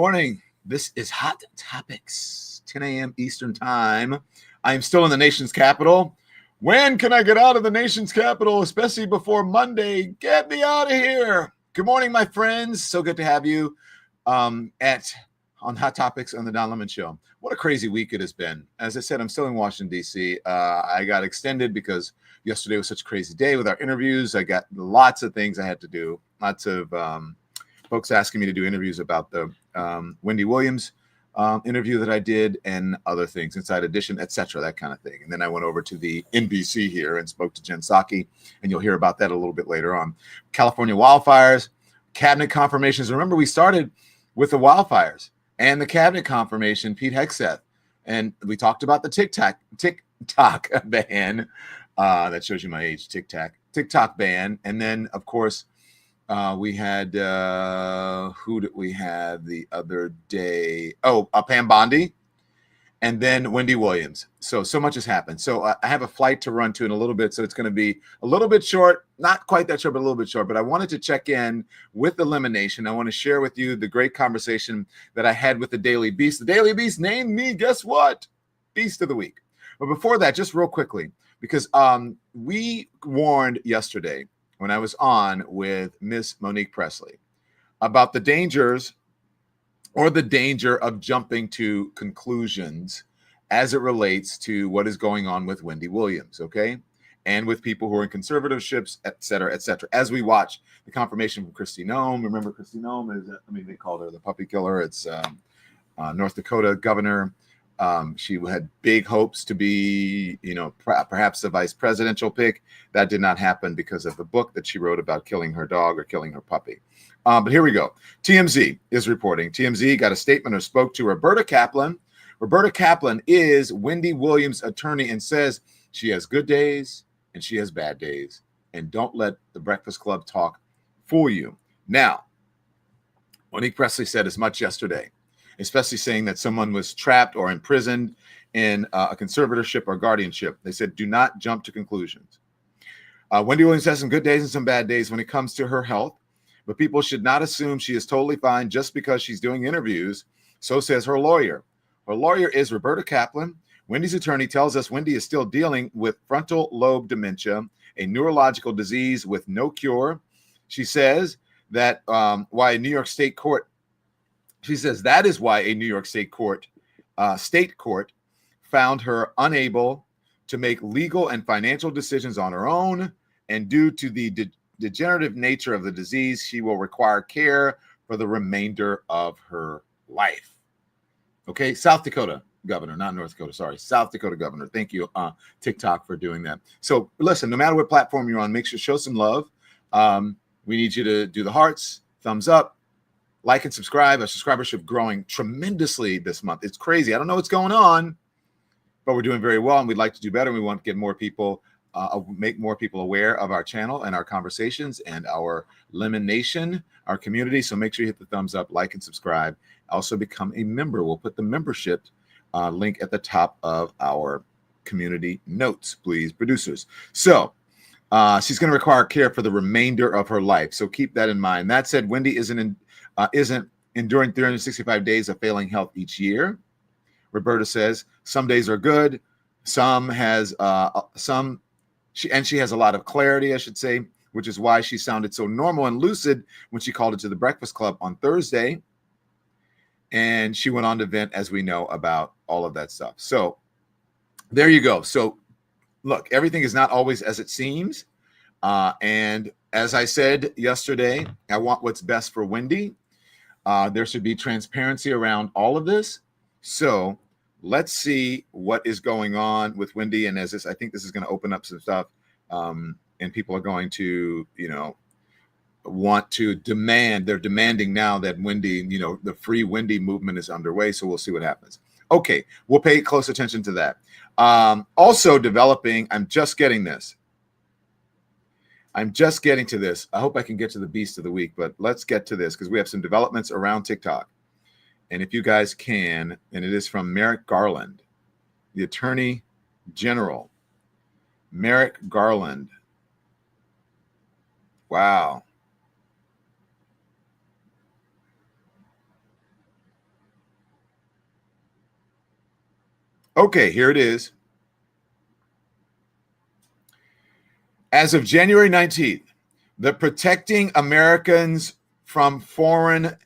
morning. This is Hot Topics, 10 a.m. Eastern Time. I am still in the nation's capital. When can I get out of the nation's capital, especially before Monday? Get me out of here. Good morning, my friends. So good to have you on Hot Topics on the Don Lemon Show. What a crazy week it has been. As I said, I'm still in Washington, D.C. I got extended because yesterday was such a crazy day with our interviews. I got lots of things I had to do. Lots of folks asking me to do interviews about the Wendy Williams interview that I did and other things, Inside Edition, etc., that kind of thing. And then I went over to the NBC here and spoke to Jen Psaki, and you'll hear about that a little bit later on. California wildfires, cabinet confirmations. Remember, we started with the wildfires and the cabinet confirmation, Pete Hegseth. And we talked about the TikTok ban. That shows you my age, TikTok ban. And then, of course, we had, who did we have the other day? Oh, Pam Bondi, and then Wendy Williams. So much has happened. So I have a flight to run to in a little bit. So it's going to be a little bit short, not quite that short, but a little bit short. But I wanted to check in with Elimination. I want to share with you the great conversation that I had with the Daily Beast. The Daily Beast named me, guess what? Beast of the Week. But before that, just real quickly, because we warned yesterday when I was on with Miss Monique Presley about the dangers or the danger of jumping to conclusions as it relates to what is going on with Wendy Williams, okay? And with people who are in conservatorships, et cetera, as we watch the confirmation from Kristi Noem. Remember, Kristi Noem they called her the puppy killer. It's North Dakota governor. She had big hopes to be, perhaps a vice presidential pick. That did not happen because of the book that she wrote about killing her dog or killing her puppy. But here we go. TMZ is reporting. TMZ got a statement or spoke to Roberta Kaplan. Roberta Kaplan is Wendy Williams' attorney and says she has good days and she has bad days. And don't let the Breakfast Club talk fool you. Now, Monique Presley said as much yesterday, especially saying that someone was trapped or imprisoned in a conservatorship or guardianship. They said, do not jump to conclusions. Wendy Williams has some good days and some bad days when it comes to her health, but people should not assume she is totally fine just because she's doing interviews. So says her lawyer. Her lawyer is Roberta Kaplan. Wendy's attorney tells us Wendy is still dealing with frontal lobe dementia, a neurological disease with no cure. She says that why a New York State court She says that is why a New York State court found her unable to make legal and financial decisions on her own. And due to the degenerative nature of the disease, she will require care for the remainder of her life. Okay, South Dakota governor, not North Dakota, sorry. South Dakota governor. Thank you, TikTok, for doing that. So listen, no matter what platform you're on, make sure to show some love. We need you to do the hearts, thumbs up, like and subscribe. Our subscribership growing tremendously this month. It's crazy. I don't know what's going on, but we're doing very well, and we'd like to do better. We want to get more people, make more people aware of our channel and our conversations and our Lemon Nation, our community. So make sure you hit the thumbs up, like, and subscribe. Also become a member. We'll put the membership link at the top of our community notes, please, producers. So she's going to require care for the remainder of her life. So keep that in mind. That said, Wendy isn't enduring 365 days of failing health each year. Roberta says some days are good, she has a lot of clarity, I should say, which is why she sounded so normal and lucid when she called it to the Breakfast Club on Thursday. And she went on to vent, as we know, about all of that stuff. So there you go. So look, everything is not always as it seems. And as I said yesterday, I want what's best for Wendy. There should be transparency around all of this. So let's see what is going on with Wendy. And as this, I think this is going to open up some stuff. And people are going to, want to demand. They're demanding now that Wendy, the Free Wendy movement is underway. So we'll see what happens. Okay, we'll pay close attention to that. Also developing, I'm just getting to this. I hope I can get to the Beast of the Week, but let's get to this because we have some developments around TikTok. And if you guys can, and it is from Merrick Garland, the Attorney General. Merrick Garland. Wow. Okay, here it is. As of January 19th, the Protecting Americans from Foreign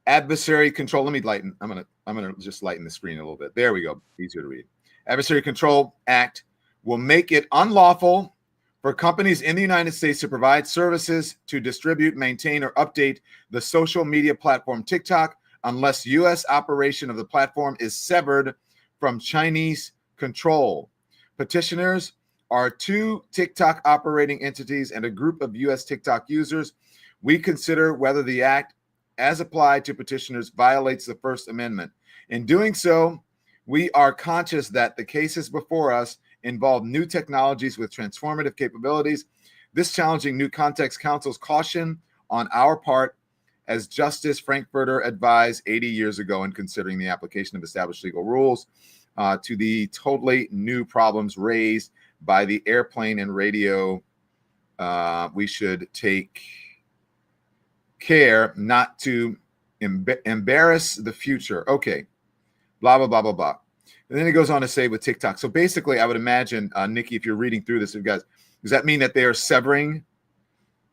Adversary Control. Let me lighten. I'm gonna just lighten the screen a little bit. There we go. Easier to read. Adversary Control Act will make it unlawful for companies in the United States to provide services to distribute, maintain, or update the social media platform TikTok unless U.S. operation of the platform is severed from Chinese control. Petitioners are two TikTok operating entities and a group of U.S. TikTok users. We consider whether the act, as applied to petitioners, violates the First Amendment. In doing so, we are conscious that the cases before us involve new technologies with transformative capabilities. This challenging new context counsels caution on our part, as Justice Frankfurter advised 80 years ago in considering the application of established legal rules to the totally new problems raised by the airplane and radio. We should take care not to embarrass the future. Okay, blah, blah, blah, blah, blah. And then it goes on to say with TikTok. So basically, I would imagine, Nikki, if you're reading through this, you guys, does that mean that they are severing?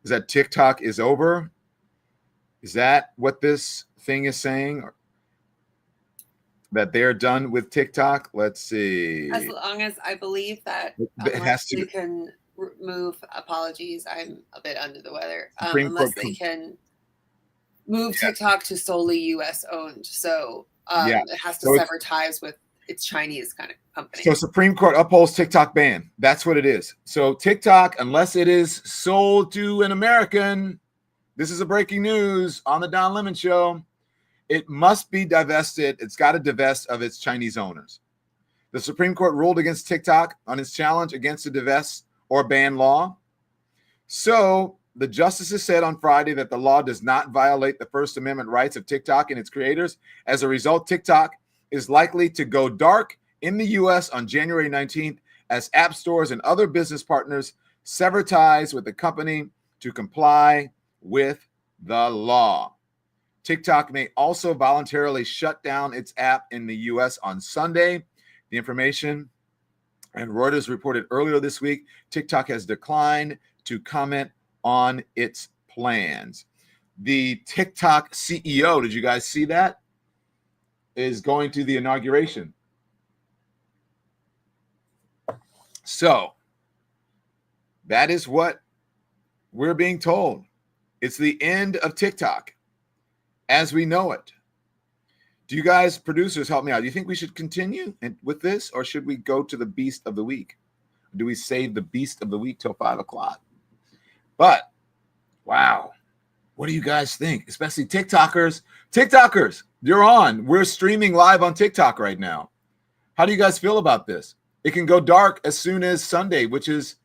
Is that TikTok is over? Is that what this thing is saying? That they're done with TikTok? Let's see. As long as I believe that you can remove apologies, I'm a bit under the weather. Unless they can move TikTok to solely U.S. owned. So it has to sever ties with its Chinese kind of company. So Supreme Court upholds TikTok ban. That's what it is. So TikTok, unless it is sold to an American, this is a breaking news on the Don Lemon Show, it must be divested. It's got to divest of its Chinese owners. The Supreme Court ruled against TikTok on its challenge against the divest or ban law. So the justices said on Friday that the law does not violate the First Amendment rights of TikTok and its creators. As a result, TikTok is likely to go dark in the U.S. on January 19th as app stores and other business partners sever ties with the company to comply with the law. TikTok may also voluntarily shut down its app in the U.S. on Sunday. The information, and Reuters reported earlier this week, TikTok has declined to comment on its plans. The TikTok CEO, did you guys see that? Is going to the inauguration. So that is what we're being told. It's the end of TikTok as we know it. Do you guys, producers, help me out? Do you think we should continue with this, or should we go to the beast of the week? Do we save the beast of the week till 5 o'clock? But, wow. What do you guys think? Especially TikTokers. TikTokers, you're on. We're streaming live on TikTok right now. How do you guys feel about this? It can go dark as soon as Sunday, which is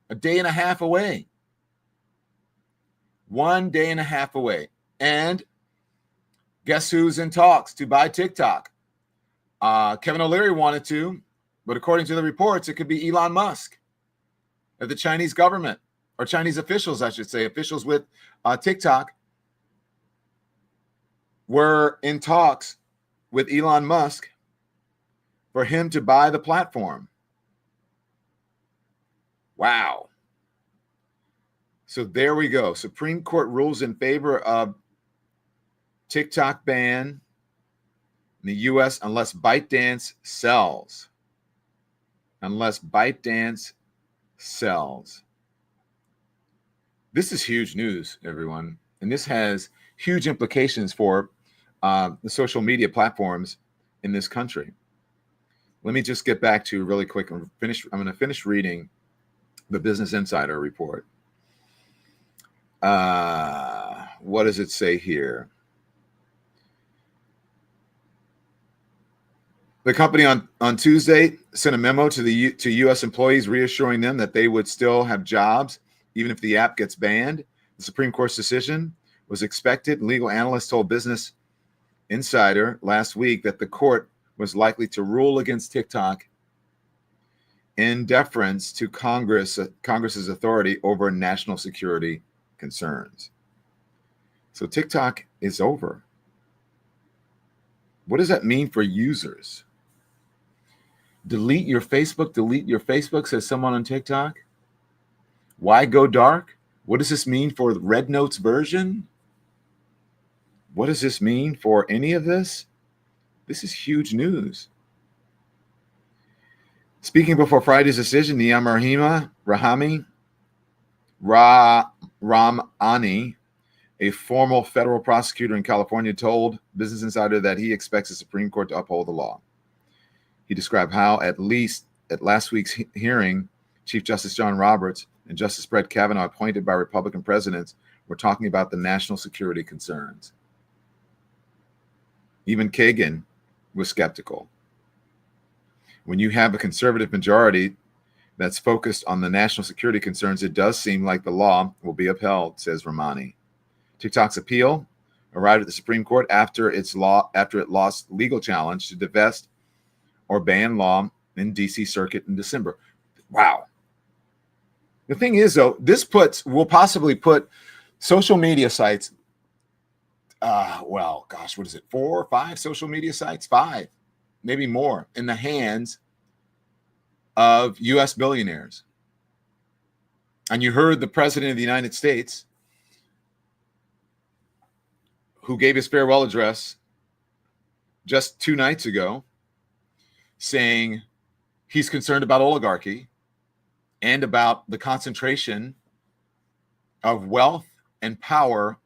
a day and a half away. 1 day and a half away. And guess who's in talks to buy TikTok? Kevin O'Leary wanted to, but according to the reports, it could be Elon Musk of the Chinese government, or Chinese officials, I should say, officials with TikTok were in talks with Elon Musk for him to buy the platform. Wow. So there we go. Supreme Court rules in favor of TikTok ban in the U.S. unless ByteDance sells. Unless ByteDance sells. This is huge news, everyone. And this has huge implications for the social media platforms in this country. Let me just get back to really quick and finish. I'm going to finish reading the Business Insider report. What does it say here? The company on Tuesday sent a memo to U.S. employees reassuring them that they would still have jobs even if the app gets banned. The Supreme Court's decision was expected. Legal analysts told Business Insider last week that the court was likely to rule against TikTok in deference to Congress's authority over national security concerns. So TikTok is over. What does that mean for users? Delete your Facebook, says someone on TikTok. Why go dark? What does this mean for the Red Notes version? What does this mean for any of this? This is huge news. Speaking before Friday's decision, Niyam Ramani, a former federal prosecutor in California, told Business Insider that he expects the Supreme Court to uphold the law. He described how, at least at last week's hearing, Chief Justice John Roberts and Justice Brett Kavanaugh, appointed by Republican presidents, were talking about the national security concerns. Even Kagan was skeptical. When you have a conservative majority that's focused on the national security concerns, it does seem like the law will be upheld, says Ramani. TikTok's appeal arrived at the Supreme Court after it lost legal challenge to divest or ban law in D.C. Circuit in December. Wow. The thing is, though, this will possibly put social media sites, what is it, 4 or 5 social media sites? 5, maybe more, in the hands of U.S. billionaires. And you heard the President of the United States, who gave his farewell address just 2 nights ago, saying he's concerned about oligarchy and about the concentration of wealth and power,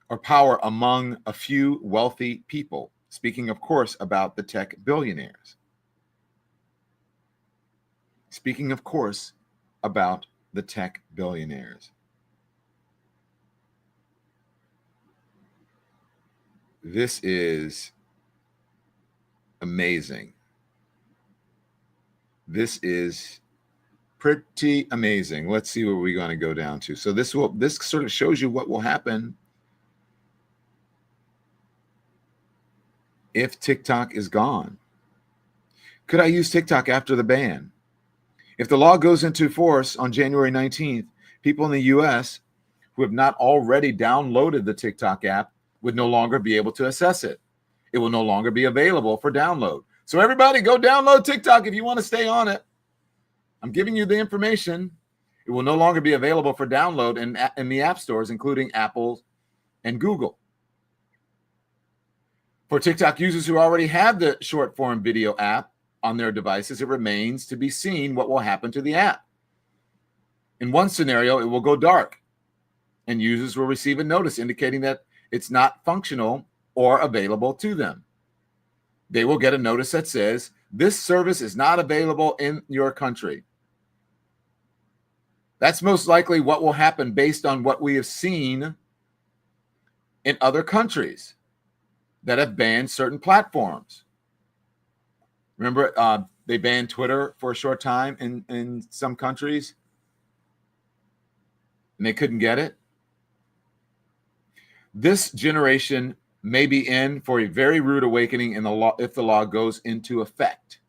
or power among a few wealthy people. Speaking, of course, about the tech billionaires. Speaking, of course, about the tech billionaires. This is amazing. This is pretty amazing. Let's see where we're going to go down to. So this sort of shows you what will happen if TikTok is gone. Could I use TikTok after the ban? If the law goes into force on January 19th, people in the U.S. who have not already downloaded the TikTok app would no longer be able to access it. It will no longer be available for download. So everybody go download TikTok if you want to stay on it. I'm giving you the information. It will no longer be available for download in the app stores, including Apple and Google. For TikTok users who already have the short form video app on their devices, it remains to be seen what will happen to the app. In one scenario, it will go dark, and users will receive a notice indicating that it's not functional or available to them. They will get a notice that says, this service is not available in your country. That's most likely what will happen based on what we have seen in other countries that have banned certain platforms. Remember, they banned Twitter for a short time in some countries, and they couldn't get it. This generation may be in for a very rude awakening in the law if the law goes into effect.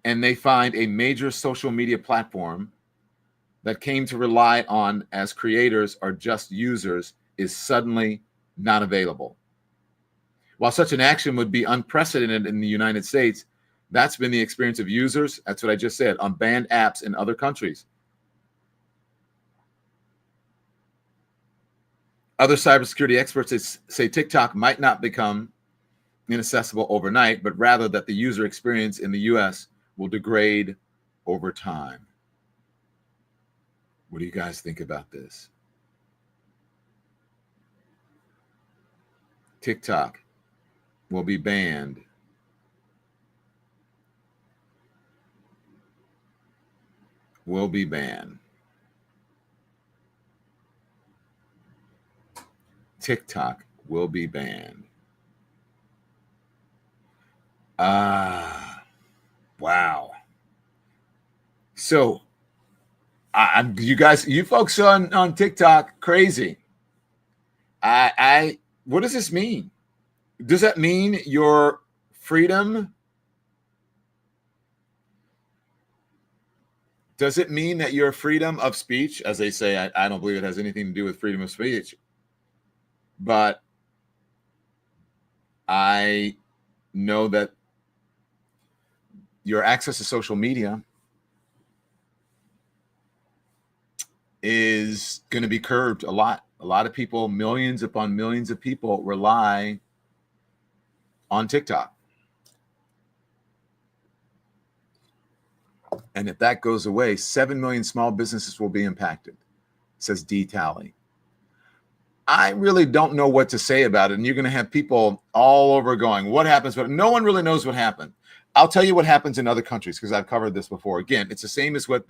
And they find a major social media platform that came to rely on as creators or just users is suddenly not available. While such an action would be unprecedented in the United States, that's been the experience of users, that's what I just said, on banned apps in other countries. Other cybersecurity experts say TikTok might not become inaccessible overnight, but rather that the user experience in the US will degrade over time. What do you guys think about this? TikTok will be banned. Will be banned. TikTok will be banned. Wow. So, you folks on TikTok, crazy. What does this mean? Does that mean your freedom? Does it mean that your freedom of speech, as they say, I don't believe it has anything to do with freedom of speech, but I know that your access to social media is going to be curbed a lot. A lot of people, millions upon millions of people, rely on TikTok. And if that goes away, 7 million small businesses will be impacted, says D-Tally. I really don't know what to say about it. And you're going to have people all over going, what happens? But no one really knows what happened. I'll tell you what happens in other countries because I've covered this before. Again, it's the same as what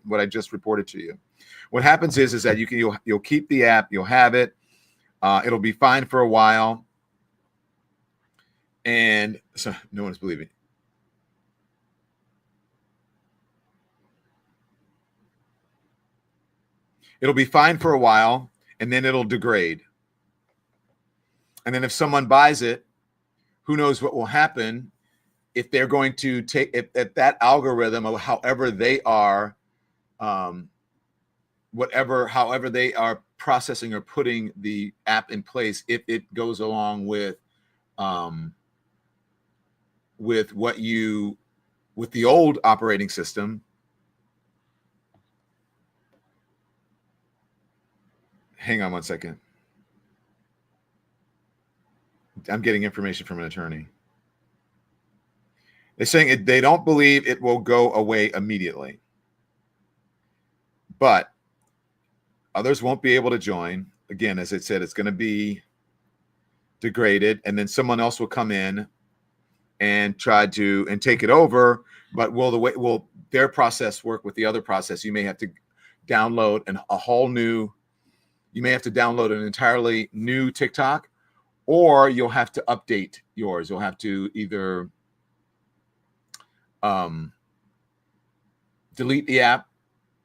what I just reported to you. What happens is that you'll keep the app, you'll have it, it'll be fine for a while, and so no one's believing. It'll be fine for a while, and then it'll degrade. And then if someone buys it, who knows what will happen if they're going to take if that algorithm of however they are, however they are processing or putting the app in place, if it goes along with the old operating system. Hang on one second. I'm getting information from an attorney. They're saying they don't believe it will go away immediately, but others won't be able to join. Again, as I said, it's going to be degraded, and then someone else will come in and try to take it over. But will their process work with the other process? You may have to download you may have to download an entirely new TikTok, or you'll have to update yours. You'll have to either delete the app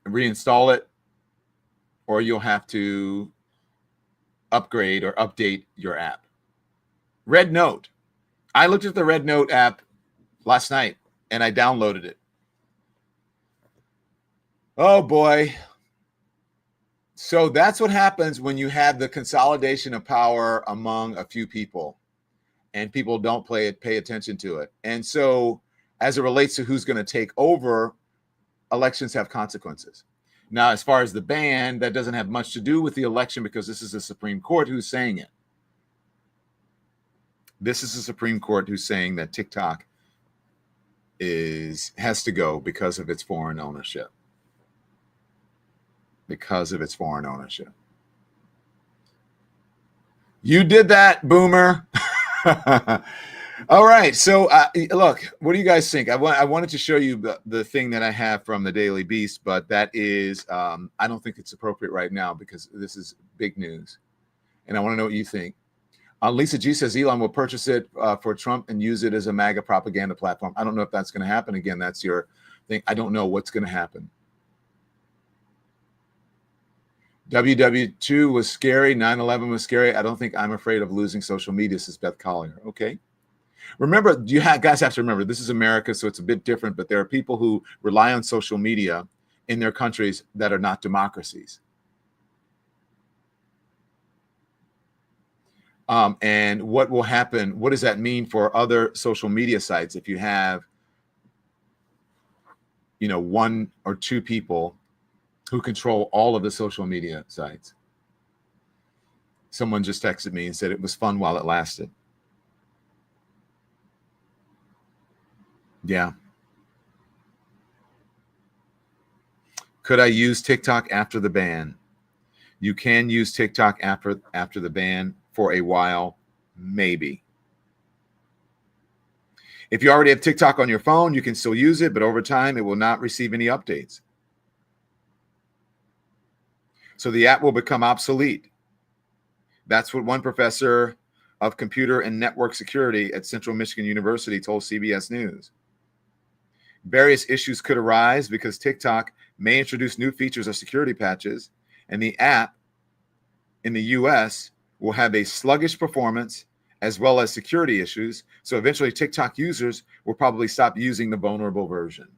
and reinstall it, or you'll have to upgrade or update your app. Red Note. I looked at the Red Note app last night and I downloaded it. Oh boy. So that's what happens when you have the consolidation of power among a few people and people don't pay attention to it. And so as it relates to who's going to take over, elections have consequences. Now, as far as the ban, that doesn't have much to do with the election because this is the Supreme Court who's saying it. This is the Supreme Court who's saying that TikTok has to go because of its foreign ownership. Because of its foreign ownership. You did that, boomer. All right. So look, what do you guys think? I wanted to show you the thing that I have from the Daily Beast, but that is, I don't think it's appropriate right now because this is big news. And I want to know what you think. Lisa G says Elon will purchase it for Trump and use it as a MAGA propaganda platform. I don't know if that's going to happen. Again, that's your thing. I don't know what's going to happen. WW2 was scary. 9/11 was scary. I don't think I'm afraid of losing social media, says Beth Collier. Okay. Remember, guys have to remember, this is America, so it's a bit different, but there are people who rely on social media in their countries that are not democracies. And what will happen? What does that mean for other social media sites if you have, one or two people who control all of the social media sites? Someone just texted me and said it was fun while it lasted. Yeah. Could I use TikTok after the ban? You can use TikTok after the ban for a while, maybe. If you already have TikTok on your phone, you can still use it, but over time, it will not receive any updates. So the app will become obsolete. That's what one professor of computer and network security at Central Michigan University told CBS News. Various issues could arise because TikTok may introduce new features or security patches, and the app in the US will have a sluggish performance as well as security issues. So eventually TikTok users will probably stop using the vulnerable version.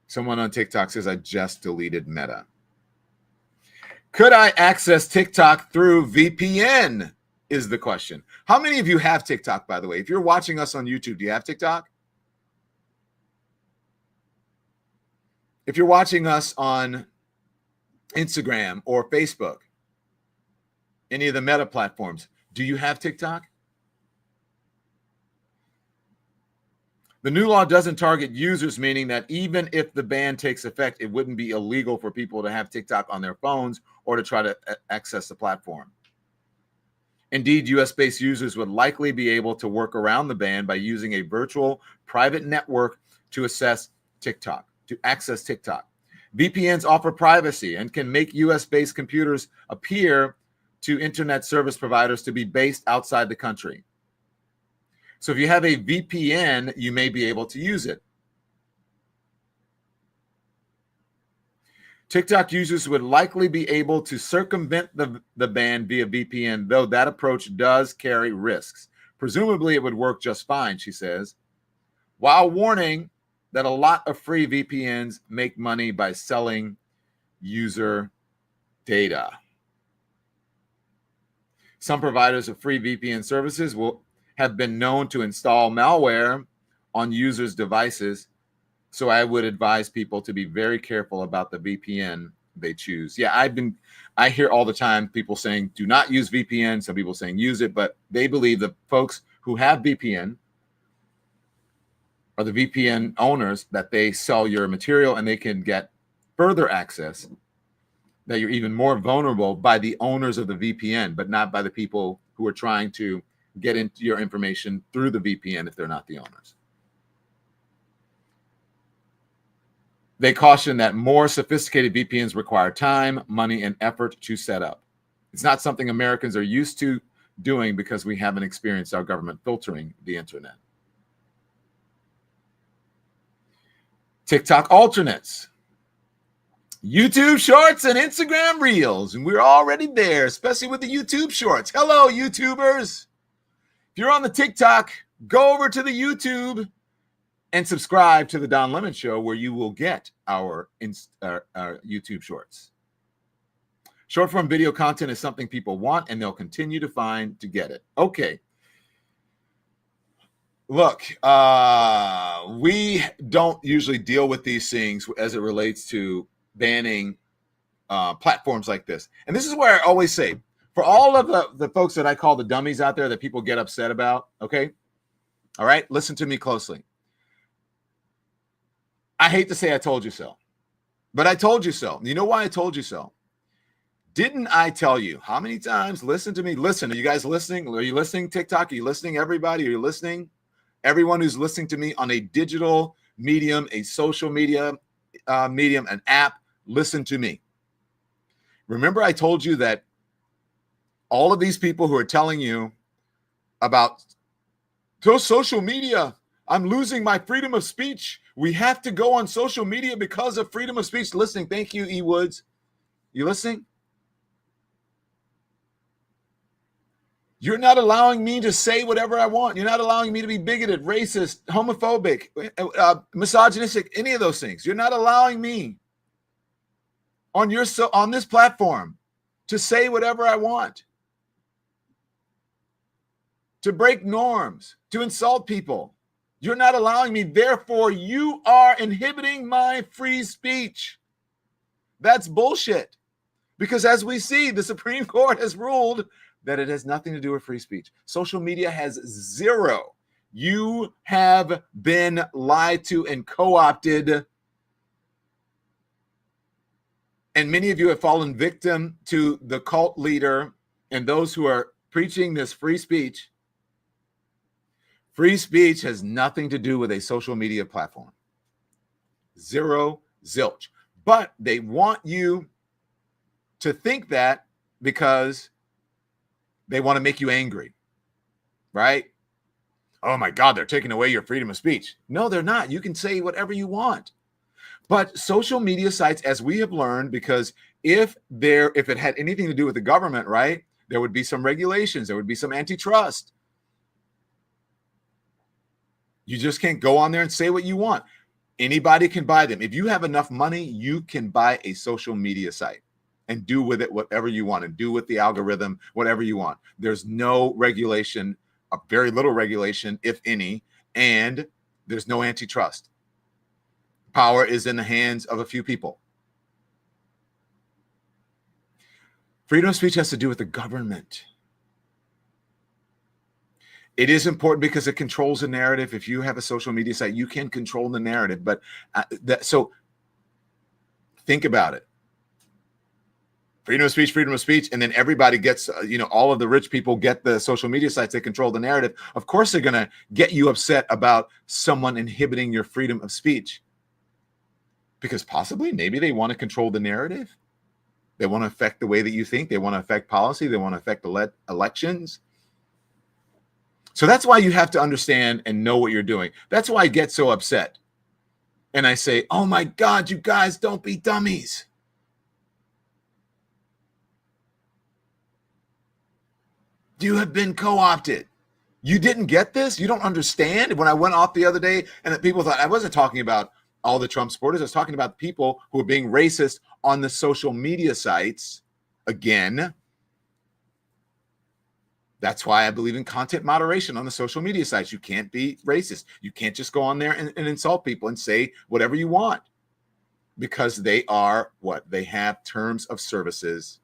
Someone on TikTok says, I just deleted Meta. Could I access TikTok through VPN? is the question. How many of you have TikTok, by the way? If you're watching us on YouTube, do you have TikTok? If you're watching us on Instagram or Facebook, any of the meta platforms, do you have TikTok? The new law doesn't target users, meaning that even if the ban takes effect, it wouldn't be illegal for people to have TikTok on their phones or to try to access the platform. Indeed, US-based users would likely be able to work around the ban by using a virtual private network to access TikTok. VPNs offer privacy and can make US-based computers appear to internet service providers to be based outside the country. So if you have a VPN, you may be able to use it. TikTok users would likely be able to circumvent the ban via VPN, though that approach does carry risks. Presumably, it would work just fine, she says, while warning that a lot of free VPNs make money by selling user data. Some providers of free VPN services will have been known to install malware on users' devices. So I would advise people to be very careful about the VPN they choose. Yeah, I hear all the time people saying, do not use VPN. Some people saying use it, but they believe the folks who have VPN are the VPN owners, that they sell your material and they can get further access, that you're even more vulnerable by the owners of the VPN, but not by the people who are trying to get into your information through the VPN if they're not the owners. They caution that more sophisticated VPNs require time, money, and effort to set up. It's not something Americans are used to doing because we haven't experienced our government filtering the internet. TikTok alternates, YouTube Shorts, and Instagram Reels. And we're already there, especially with the YouTube Shorts. Hello, YouTubers. If you're on the TikTok, go over to the YouTube and subscribe to the Don Lemon Show, where you will get our YouTube Shorts. Short form video content is something people want, and they'll continue to find to get it. Okay. Look, we don't usually deal with these things as it relates to banning platforms like this. And this is where I always say, for all of the folks that I call the dummies out there that people get upset about, okay? All right, listen to me closely. I hate to say I told you so, but I told you so. You know why I told you so? Didn't I tell you? How many times? Listen to me. Listen, are you guys listening? Are you listening, TikTok? Are you listening, everybody? Are you listening? Everyone who's listening to me on a digital medium, a social media medium, an app, listen to me. Remember I told you that all of these people who are telling you about social media, I'm losing my freedom of speech. We have to go on social media because of freedom of speech. Listening. Thank you, E. Woods. You listening? You're not allowing me to say whatever I want. You're not allowing me to be bigoted, racist, homophobic, misogynistic, any of those things. You're not allowing me on this platform to say whatever I want, to break norms, to insult people. You're not allowing me. Therefore, you are inhibiting my free speech. That's bullshit. Because as we see, the Supreme Court has ruled that it has nothing to do with free speech. Social media has zero. You have been lied to and co-opted. And many of you have fallen victim to the cult leader and those who are preaching this free speech. Free speech has nothing to do with a social media platform. Zero, zilch. But they want you to think that because they want to make you angry, right? Oh my God, they're taking away your freedom of speech. No, they're not. You can say whatever you want. But social media sites, as we have learned, because if it had anything to do with the government, right, there would be some regulations, there would be some antitrust. You just can't go on there and say what you want. Anybody can buy them. If you have enough money, you can buy a social media site. and do with it whatever you want, and do with the algorithm whatever you want. There's no regulation, very little regulation, if any, and there's no antitrust. Power is in the hands of a few people. Freedom of speech has to do with the government. It is important because it controls the narrative. If you have a social media site, you can control the narrative. But so think about it. Freedom of speech, and then everybody gets, all of the rich people get the social media sites. They control the narrative. Of course, they're going to get you upset about someone inhibiting your freedom of speech, because possibly, maybe they want to control the narrative. They want to affect the way that you think. They want to affect policy. They want to affect elections. So that's why you have to understand and know what you're doing. That's why I get so upset. And I say, oh my God, you guys, don't be dummies. You have been co-opted. You didn't get this? You don't understand? When I went off the other day and people thought I wasn't talking about all the Trump supporters, I was talking about people who are being racist on the social media sites. Again, that's why I believe in content moderation on the social media sites. You can't be racist. You can't just go on there and insult people and say whatever you want, because they are what? They have terms of services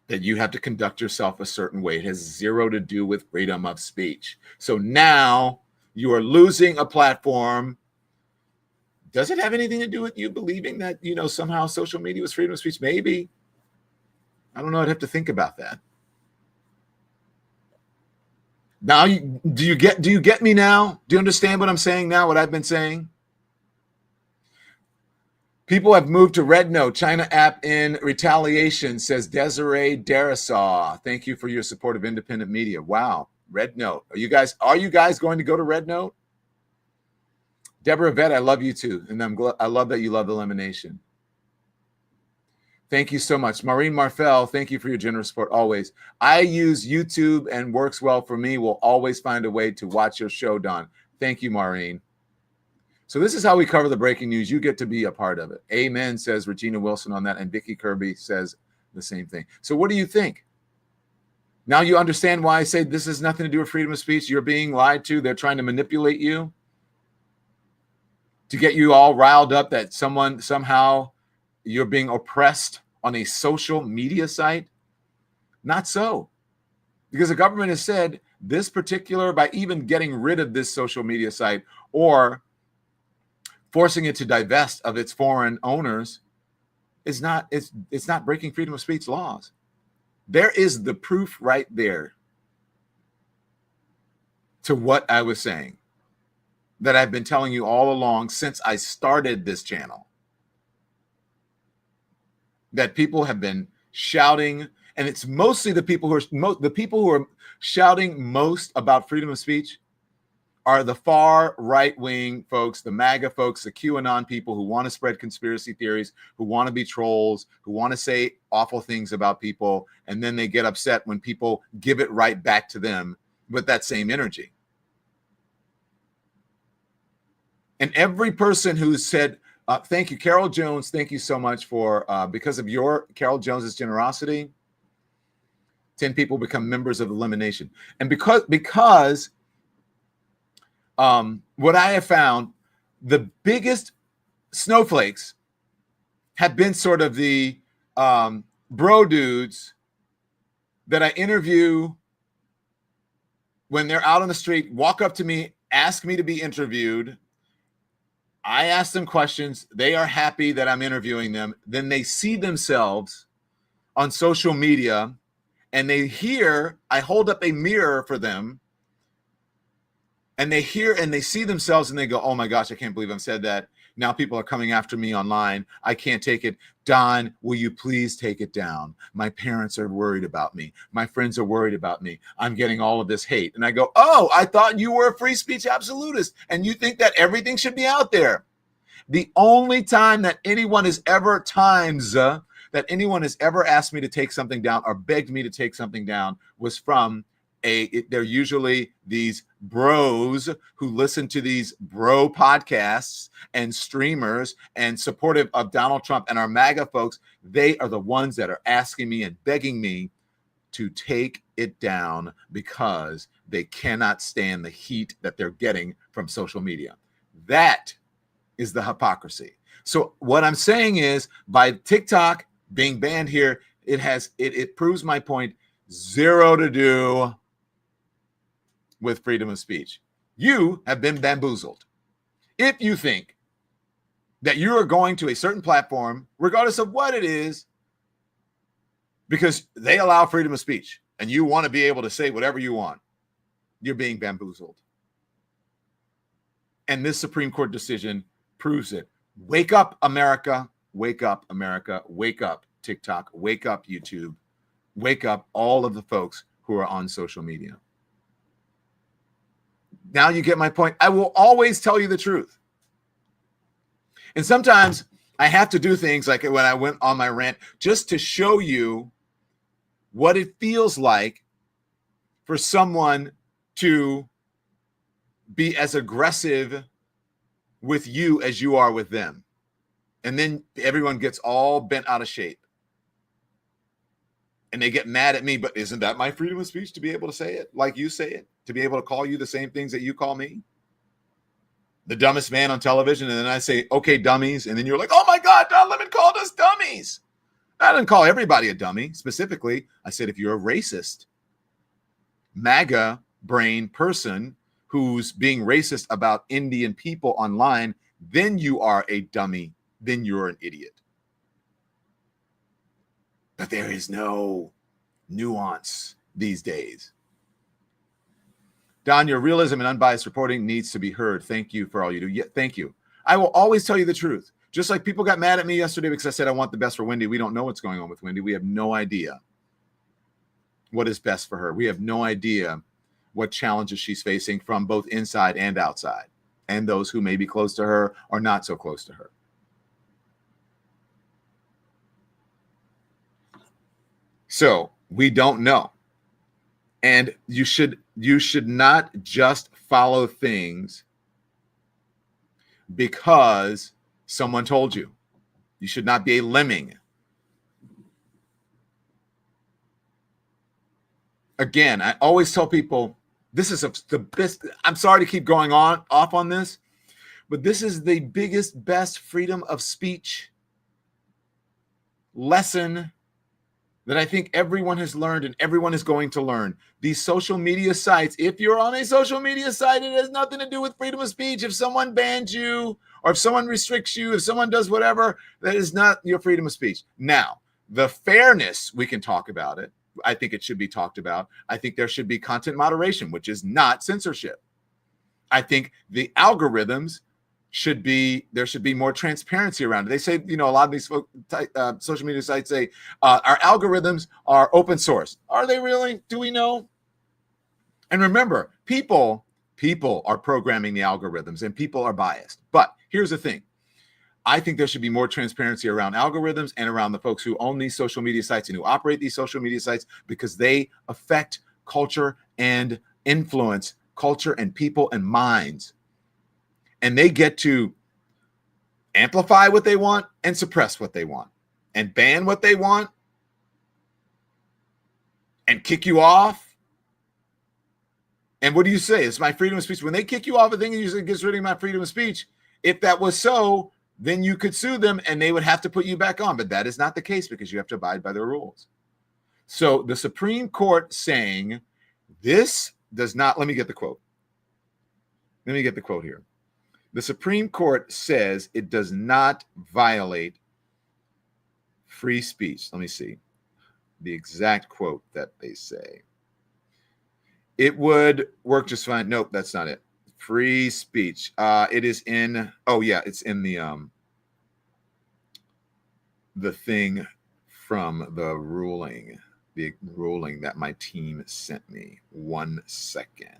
that you have to conduct yourself a certain way. It has zero to do with freedom of speech. So now you are losing a platform. Does it have anything to do with you believing that, somehow social media was freedom of speech? Maybe. I don't know. I'd have to think about that. Now, do you get me now? Do you understand what I'm saying now, what I've been saying? People have moved to Red Note, China app in retaliation, says Desiree Darasaw. Thank you for your support of independent media. Wow, Red Note. Are you guys going to go to Red Note? Deborah Vett, I love you too. And I love that you love elimination. Thank you so much. Maureen Marfell, thank you for your generous support always. I use YouTube and works well for me. Will always find a way to watch your show, Don. Thank you, Maureen. So this is how we cover the breaking news. You get to be a part of it. Amen, says Regina Wilson on that. And Vicky Kirby says the same thing. So what do you think? Now you understand why I say this has nothing to do with freedom of speech. You're being lied to. They're trying to manipulate you to get you all riled up that somehow you're being oppressed on a social media site. Not so. Because the government has said this particular, by even getting rid of this social media site or forcing it to divest of its foreign owners, it's not breaking freedom of speech laws. There is the proof right there to what I was saying, that I've been telling you all along since I started this channel, that people have been shouting, and it's mostly the people who are shouting most about freedom of speech are the far right-wing folks, the MAGA folks, the QAnon people who want to spread conspiracy theories, who want to be trolls, who want to say awful things about people, and then they get upset when people give it right back to them with that same energy. And every person who said, thank you, Carol Jones, thank you so much for, because of Carol Jones's generosity, 10 people become members of Elimination. And because what I have found, the biggest snowflakes have been sort of the bro dudes that I interview when they're out on the street, walk up to me, ask me to be interviewed. I ask them questions. They are happy that I'm interviewing them. Then they see themselves on social media and they hear, I hold up a mirror for them, and they hear and they see themselves and they go, oh my gosh, I can't believe I've said that. Now people are coming after me online. I can't take it. Don, will you please take it down? My parents are worried about me. My friends are worried about me. I'm getting all of this hate. And I go, oh, I thought you were a free speech absolutist and you think that everything should be out there. The only time that anyone has ever asked me to take something down or begged me to take something down was from they're usually these bros who listen to these bro podcasts and streamers and supportive of Donald Trump and our MAGA folks. They are the ones that are asking me and begging me to take it down because they cannot stand the heat that they're getting from social media. That is the hypocrisy. So what I'm saying is, by TikTok being banned here, it proves my point. Zero to do with freedom of speech. You have been bamboozled. If you think that you are going to a certain platform, regardless of what it is, because they allow freedom of speech and you want to be able to say whatever you want, you're being bamboozled. And this Supreme Court decision proves it. Wake up, America. Wake up, America. Wake up, TikTok. Wake up, YouTube. Wake up, all of the folks who are on social media. Now you get my point. I will always tell you the truth. And sometimes I have to do things like when I went on my rant just to show you what it feels like for someone to be as aggressive with you as you are with them. And then everyone gets all bent out of shape. And they get mad at me, but isn't that my freedom of speech to be able to say it like you say it? To be able to call you the same things that you call me? The dumbest man on television, and then I say, okay, dummies. And then you're like, oh my God, Don Lemon called us dummies. I didn't call everybody a dummy. Specifically, I said, if you're a racist, MAGA brain person who's being racist about Indian people online, then you are a dummy. Then you're an idiot. But there is no nuance these days. Don, your realism and unbiased reporting needs to be heard. Thank you for all you do. Yeah, thank you. I will always tell you the truth. Just like people got mad at me yesterday because I said I want the best for Wendy. We don't know what's going on with Wendy. We have no idea what is best for her. We have no idea what challenges she's facing from both inside and outside, and those who may be close to her or not so close to her. So we don't know. And you should not just follow things because someone told you. You should not be a lemming. Again, I always tell people, this is the best. I'm sorry to keep going off on this, but this is the biggest, best freedom of speech lesson that I think everyone has learned and everyone is going to learn. These social media sites, if you're on a social media site, it has nothing to do with freedom of speech. If someone bans you or if someone restricts you, if someone does whatever, that is not your freedom of speech. Now, the fairness, we can talk about it. I think it should be talked about. I think there should be content moderation, which is not censorship. I think the algorithms there should be more transparency around it. They say, a lot of these social media sites say our algorithms are open source. Are they really? Do we know? And remember, people are programming the algorithms and people are biased. But here's the thing. I think there should be more transparency around algorithms and around the folks who own these social media sites and who operate these social media sites, because they affect culture and influence culture and people and minds. And they get to amplify what they want and suppress what they want and ban what they want and kick you off. And what do you say? It's my freedom of speech. When they kick you off, I think it usually gets rid of my freedom of speech. If that was so, then you could sue them and they would have to put you back on. But that is not the case because you have to abide by their rules. So the Supreme Court saying this does not, let me get the quote. Let me get the quote here. The Supreme Court says it does not violate free speech. Let me see the exact quote that they say. It would work just fine. Nope, that's not it. Free speech. It is in, it's in the thing from the ruling that my team sent me. 1 second.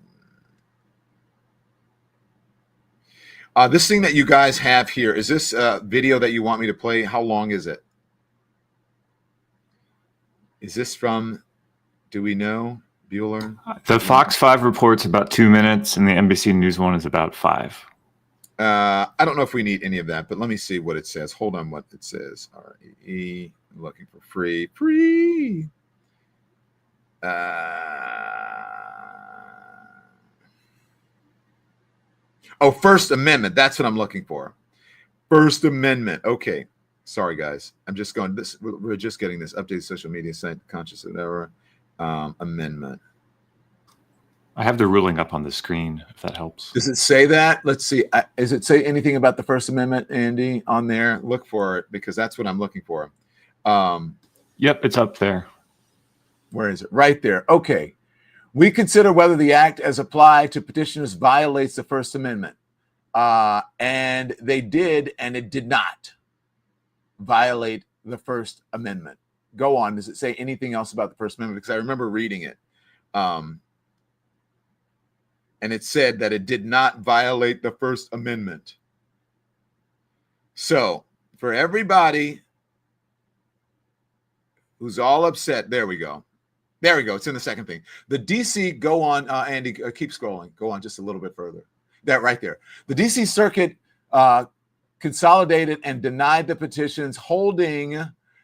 This thing that you guys have here, is this a video that you want me to play? How long is it? Is this from, do we know? Bueller. The Fox 5 report's about 2 minutes, and the NBC News one is about 5. I don't know if we need any of that, but let me see what it says. Hold on, what it says. REE, looking for free. First Amendment. That's what I'm looking for. First Amendment. Okay. Sorry, guys. I'm just going. We're just getting this updated social media site, conscious whatever. Amendment. I have the ruling up on the screen, if that helps. Does it say that? Let's see. Does it say anything about the First Amendment, Andy, on there? Look for it, because that's what I'm looking for. Yep, it's up there. Where is it? Right there. Okay. We consider whether the act as applied to petitioners violates the First Amendment. And they did, and it did not violate the First Amendment. Go on. Does it say anything else about the First Amendment? Because I remember reading it. And it said that it did not violate the First Amendment. So, for everybody who's all upset, there we go. There we go. It's in the second thing. The DC, go on, Andy, keep scrolling. Go on just a little bit further. That right there. The DC Circuit consolidated and denied the petitions, holding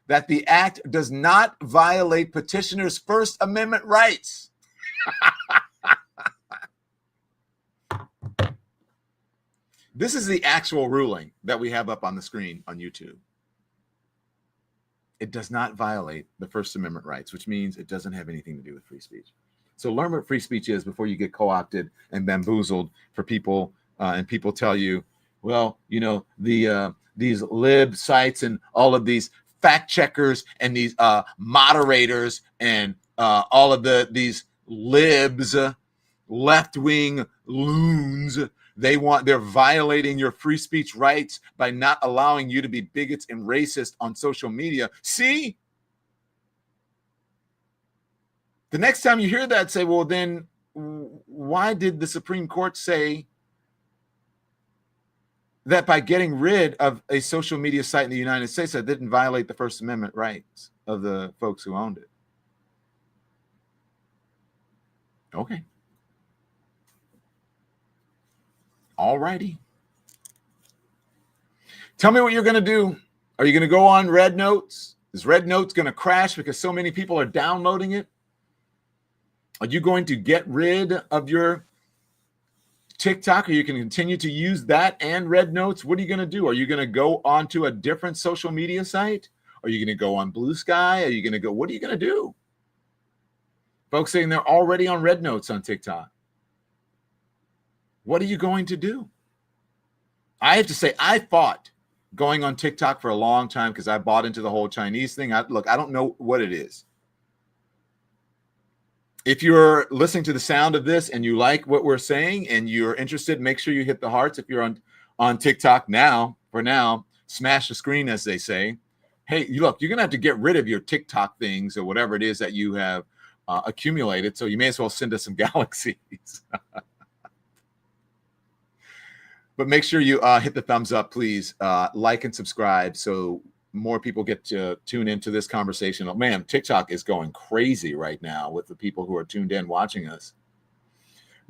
that the act does not violate petitioners' First Amendment rights. This is the actual ruling that we have up on the screen on YouTube. It does not violate the First Amendment rights, which means it doesn't have anything to do with free speech. So learn what free speech is before you get co-opted and bamboozled for people, and people tell you, well, you know, these lib sites and all of these fact checkers and these moderators and all of these libs, left-wing loons, they're violating your free speech rights by not allowing you to be bigots and racist on social media. See? The next time you hear that, say, well, then why did the Supreme Court say that by getting rid of a social media site in the United States that didn't violate the First Amendment rights of the folks who owned it? Okay. All righty. Tell me what you're going to do. Are you going to go on Red Notes? Is Red Notes going to crash because so many people are downloading it? Are you going to get rid of your TikTok, or you can continue to use that and Red Notes? What are you going to do? Are you going to go onto a different social media site? Are you going to go on Blue Sky? Are you going to go? What are you going to do? Folks saying they're already on Red Notes on TikTok. What are you going to do? I have to say, I fought going on TikTok for a long time because I bought into the whole Chinese thing. Look, I don't know what it is. If you're listening to the sound of this and you like what we're saying and you're interested, make sure you hit the hearts. If you're on TikTok now, for now, smash the screen, as they say. Hey, look, you're going to have to get rid of your TikTok things or whatever it is that you have accumulated. So you may as well send us some galaxies. But make sure you hit the thumbs up, please. Like and subscribe so more people get to tune into this conversation. Oh, man, TikTok is going crazy right now with the people who are tuned in watching us.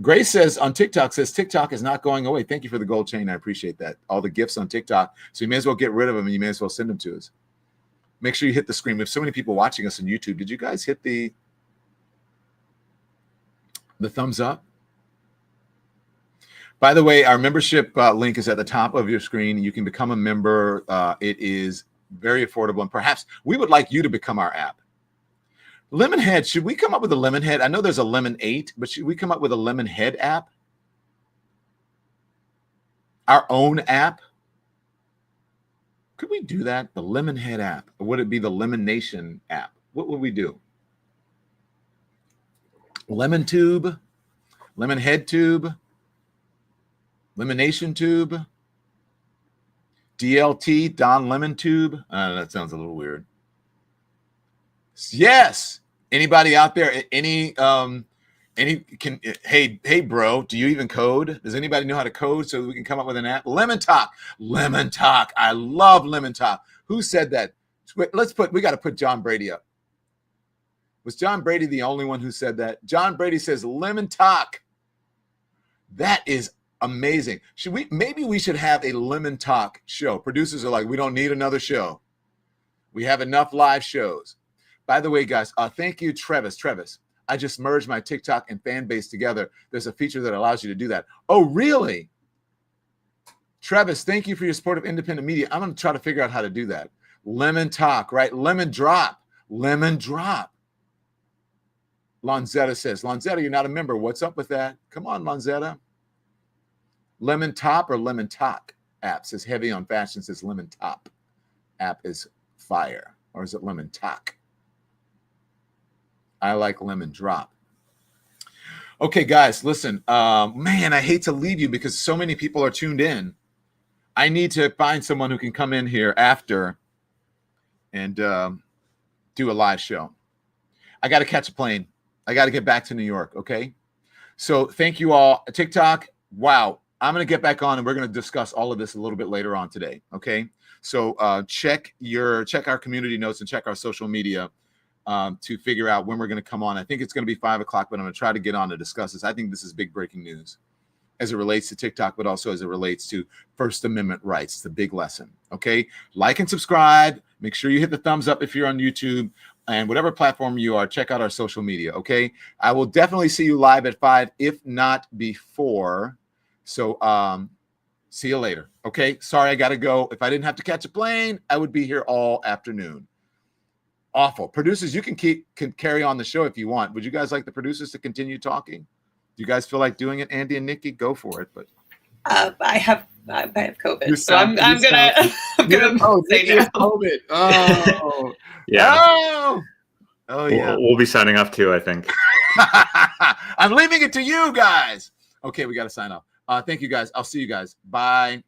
Grace says on TikTok, TikTok is not going away. Thank you for the gold chain. I appreciate that. All the gifts on TikTok. So you may as well get rid of them and you may as well send them to us. Make sure you hit the screen. We have so many people watching us on YouTube. Did you guys hit the thumbs up? By the way, our membership link is at the top of your screen. You can become a member. It is very affordable. And perhaps we would like you to become our app. Lemonhead, should we come up with a Lemonhead? I know there's a Lemon 8, but should we come up with a Lemonhead app? Our own app? Could we do that? The Lemonhead app? Or would it be the Lemon Nation app? What would we do? Lemon Tube? Lemonhead Tube? Lemonation Tube? DLT, Don Lemon Tube? That sounds a little weird. Yes. Anybody out there? Hey, bro, do you even code? Does anybody know how to code so we can come up with an app? Lemon Talk. Lemon Talk. I love Lemon Talk. Who said that? We got to put John Brady up. Was John Brady the only one who said that? John Brady says lemon talk. That is amazing. Maybe we should have a lemon talk show. Producers are like, we don't need another show. We have enough live shows. By the way, guys, thank you, Travis. I just merged my TikTok and fan base together. There's a feature that allows you to do that. Oh, really? Travis, thank you for your support of independent media. I'm going to try to figure out how to do that. Lemon talk, right? Lemon drop. Lonzetta says, Lonzetta, you're not a member. What's up with that? Come on, Lonzetta. Lemon top or lemon talk app says heavy on fashion, says lemon top app is fire. Or is it lemon talk? I like lemon drop. Okay, guys, listen. Man, I hate to leave you because so many people are tuned in. I need to find someone who can come in here after and do a live show. I got to catch a plane. I got to get back to New York, okay? So thank you all. TikTok, wow. I'm going to get back on and we're going to discuss all of this a little bit later on today, okay? So check our community notes and check our social media to figure out when we're going to come on. I think it's going to be 5 o'clock, but I'm going to try to get on to discuss this. I think this is big breaking news as it relates to TikTok, but also as it relates to First Amendment rights. It's a big lesson, okay? Like and subscribe. Make sure you hit the thumbs up if you're on YouTube. And whatever platform you are, check out our social media, okay? I will definitely see you live at 5, if not before. So see you later, okay? Sorry, I got to go. If I didn't have to catch a plane, I would be here all afternoon. Awful. Producers, you can carry on the show if you want. Would you guys like the producers to continue talking? Do you guys feel like doing it? Andy and Nikki, go for it. But I have COVID, so I'm gonna say no. COVID. Oh, yeah. Oh, yeah. We'll be signing off too, I think. I'm leaving it to you guys. Okay, we got to sign off. Thank you, guys. I'll see you guys. Bye.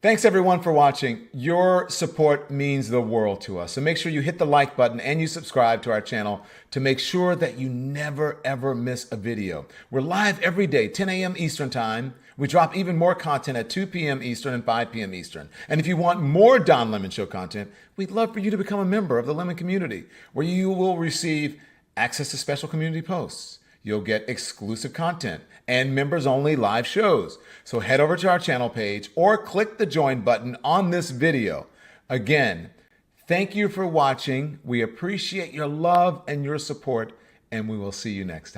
Thanks, everyone, for watching. Your support means the world to us. So make sure you hit the like button and you subscribe to our channel to make sure that you never, ever miss a video. We're live every day, 10 a.m. Eastern Time. We drop even more content at 2 p.m. Eastern and 5 p.m. Eastern. And if you want more Don Lemon Show content, we'd love for you to become a member of the Lemon community, where you will receive access to special community posts. You'll get exclusive content and members-only live shows. So head over to our channel page or click the join button on this video. Again, thank you for watching. We appreciate your love and your support, and we will see you next time.